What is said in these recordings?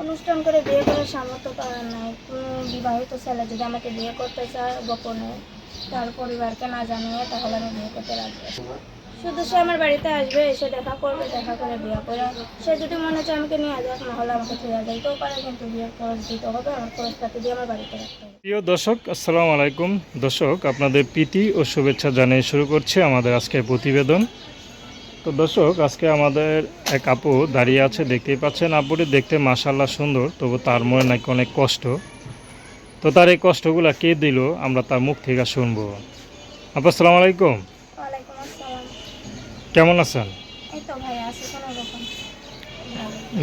অনুষ্ঠান করে বিয়ে করার সামর্থ্য পাওয়ার নাই। কোনো বিবাহিত ছেলে যদি আমাকে বিয়ে করতে চায় গোপনে, তার পরিবারকে না জানিয়ে, তাহলে আমি বিয়ে করতে রাজি আছি। শুধু সে আমার বাড়িতে আসবে, এসে দেখা করবে, দেখা করে বিয়ে করে সে যদি মনে চায় আমাকে নিয়ে যাক, না হলে আমাকে ফিরে যাইতেও পারে, কিন্তু বিয়ের খরচ দিতে হবে, আমার খরচটাকে দিয়ে আমার বাড়িতে রাখতে হবে। প্রিয় দর্শক, আসসালামু আলাইকুম। দর্শক, আপনাদের প্রীতি ও শুভেচ্ছা জানিয়ে শুরু করছি আমাদের আজকের প্রতিবেদন। তো দর্শক, আজকে আমাদের এক আপু দাঁড়িয়ে আছে, দেখতেই পাচ্ছেন। আপুটি দেখতে মাশাআল্লাহ সুন্দর, তবু তার মনে নাকি অনেক কষ্ট। তো তার এই কষ্টগুলো কে দিল, আমরা তার মুখ থেকে শুনবো। আপু আসসালামু আলাইকুম, ওয়ালাইকুম আসসালাম। কেমন আছেন? এই তো ভাই আছি কোনো রকম।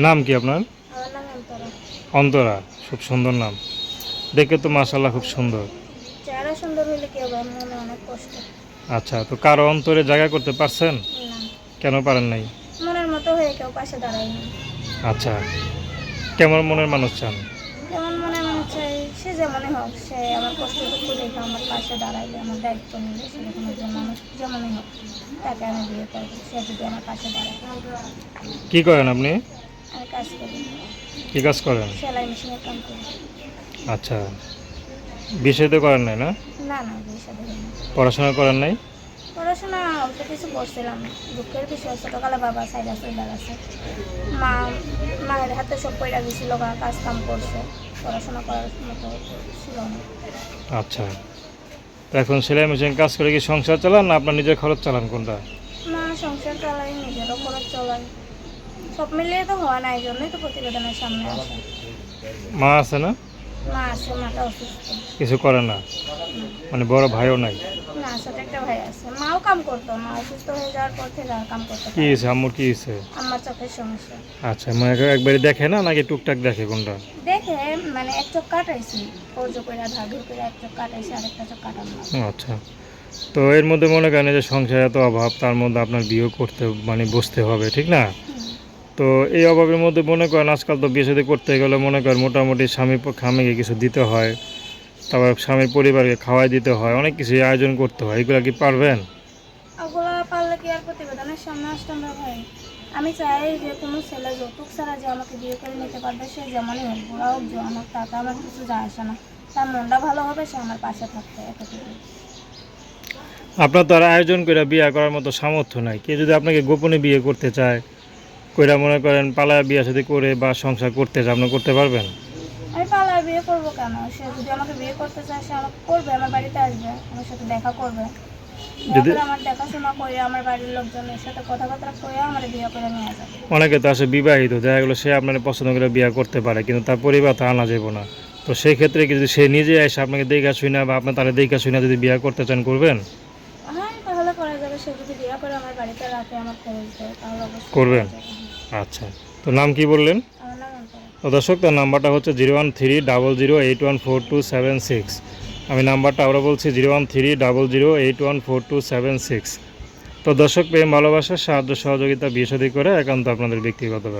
নাম কি আপনার? আমার নাম অন্তরা। অন্তরা, খুব সুন্দর নাম। দেখে তো মাশাআল্লাহ খুব সুন্দর। চেহারা সুন্দর হইলে কি হবে, মনে অনেক কষ্ট। আচ্ছা, তো কারো অন্তরে জায়গা করতে পারছেন? না, কেন পারেন নাই? মনের মতো হয়ে কেউ পাশে দাঁড়ায়নি। আচ্ছা, কেমন মনের মানুষ চান? যেমন মনে মনে চাই সে যেমনই হোক, সে আমার কষ্টটুকু দেখে আমার পাশে দাঁড়াইলে, আমার দায়িত্ব নিলে, সেরকম একজন মানুষ যেমনই হোক তাকে আমি বিয়ে করবো, সে যদি আমার পাশে দাঁড়ায়। কি করেন আপনি? আমি কাজ করি, কি কাজ করেন? সেলাই মেশিনের কাম করি। আচ্ছা, বিষয়তে করেন নাই না? না না, বিয়ে সাথে হয়নি। পড়াশোনা করেন নাই? পড়াশোনা অল্প কিছু পড়ছিলাম। দুঃখের বিষয় ছোটোকালে বাবা সাইডা চলে গেছে। মা মায়ের হাতে সব পড়া গেছিল, কাজ কাম করছে, পড়াশোনা করার মতো ছিল না। আচ্ছা, তো এখন সেলাই মেশিন কাজ করে কি সংসার চালান, না আপনার নিজের খরচ চালান, কোনটা? মা সংসার চালাই, নিজেরও খরচ চালাই, সব মিলিয়ে তো হওয়া না, এই জন্যই তো প্রতিবেদনের সামনে আসে। মা আছে না? মা আছে, মাটা অসুস্থ। কিছু করে না? মানে বড় ভাইও নাই? না, ছোট একটা ভাই আছে, মাও কাম করতো, মা অসুস্থ হয়ে যাওয়ার পর থেকে আর কাম করতে কি পারে হয়েছে, না। আম্মুর কি হয়েছে? আমার চোখের সমস্যা। আচ্ছা, মানে একবারে দেখে না, নাকি টুকটাক দেখে, কোনটা? দেখে, মানে এক চোখ কাটাইছি, কর্জ করে ধাগি করে এক চোখ কাটাইছি, আরেকটা চোখ কাটানো আছে। আচ্ছা, তো এর মধ্যে মনে করেন যে সংসারে এত অভাব, তার মধ্যে আপনার বিয়ে করতে মানে বসতে হবে, ঠিক না? তো এই অভাবের মধ্যে মনে করেন আজকাল তো বিয়ে শাদী করতে গেলে মনে করেন মোটামুটি স্বামীর স্বামীকে কিছু দিতে হয়, তারপর স্বামীর পরিবারকে খাওয়াই দিতে হয়, অনেক কিছু আয়োজন করতে হয়। এগুলো কি পারবেন? ওগুলা পারলে কি আর প্রতিবেদনের সামনে আসতাম না ভাই? আমি চাই যে কোনো ছেলে যৌতুক ছাড়া যে আমাকে বিয়ে করে নিতে পারবে, সে যেমনই হোক, বুড়া হোক জোয়ান হোক, তাতে আমার কিছু যায় আসে না। তার মনটা ভালো হবে, সে আমার পাশে থাকবে, এতটুকু। আপনার তো আর আয়োজন করে বিয়ে করার মতো সামর্থ্য নাই। কেউ যদি আপনাকে গোপনে বিয়ে করতে চায়, কইরা মনে করেন পালায়া বিয়ে শাদী করে বা সংসার করতে চায়, আপনি করতে পারবেন? আমি পালায় বিয়ে করবো কেন? সে যদি আমাকে বিয়ে করতে চায়, সে আমাকে করবে, আমার বাড়িতে আসবে, আমার সাথে দেখা করবে, যদি তারপরে আমার দেখাশোনা করে, আমার বাড়ির লোকজনের সাথে কথাবার্তা করে আমার বিয়ে করে নিয়ে যাবে। অনেকে তো আসে বিবাহিত, দেখা গেলো সে আপনার পছন্দ করে বিয়ে করতে পারে, কিন্তু তার পরিবার তা আনা যাবে না। তো সেই ক্ষেত্রে কি যদি সে নিজে এসে আপনাকে দেখা শুনে বা আপনার তারা দেখা শুনে যদি বিয়ে করতে চান, করবেন? হ্যাঁ, তাহলে করা যাবে। সে যদি বিয়ে করে আমার বাড়িতে রাখে, আমার খরচ দেয়, তাহলে অবশ্যই করা করবেন? যাবে। আচ্ছা, তো নাম কি বললেন? আমার নাম অন্তরা। তো দর্শক, তার নাম্বারটা হচ্ছে 01300814276। আমি নাম্বারটা আবারও বলছি, 01300814276। তো দর্শক, প্রেম ভালোবাসা সাহায্য সহযোগিতা বিয়ে শাদী করে একান্ত আপনাদের ব্যক্তিগত ব্যাপার।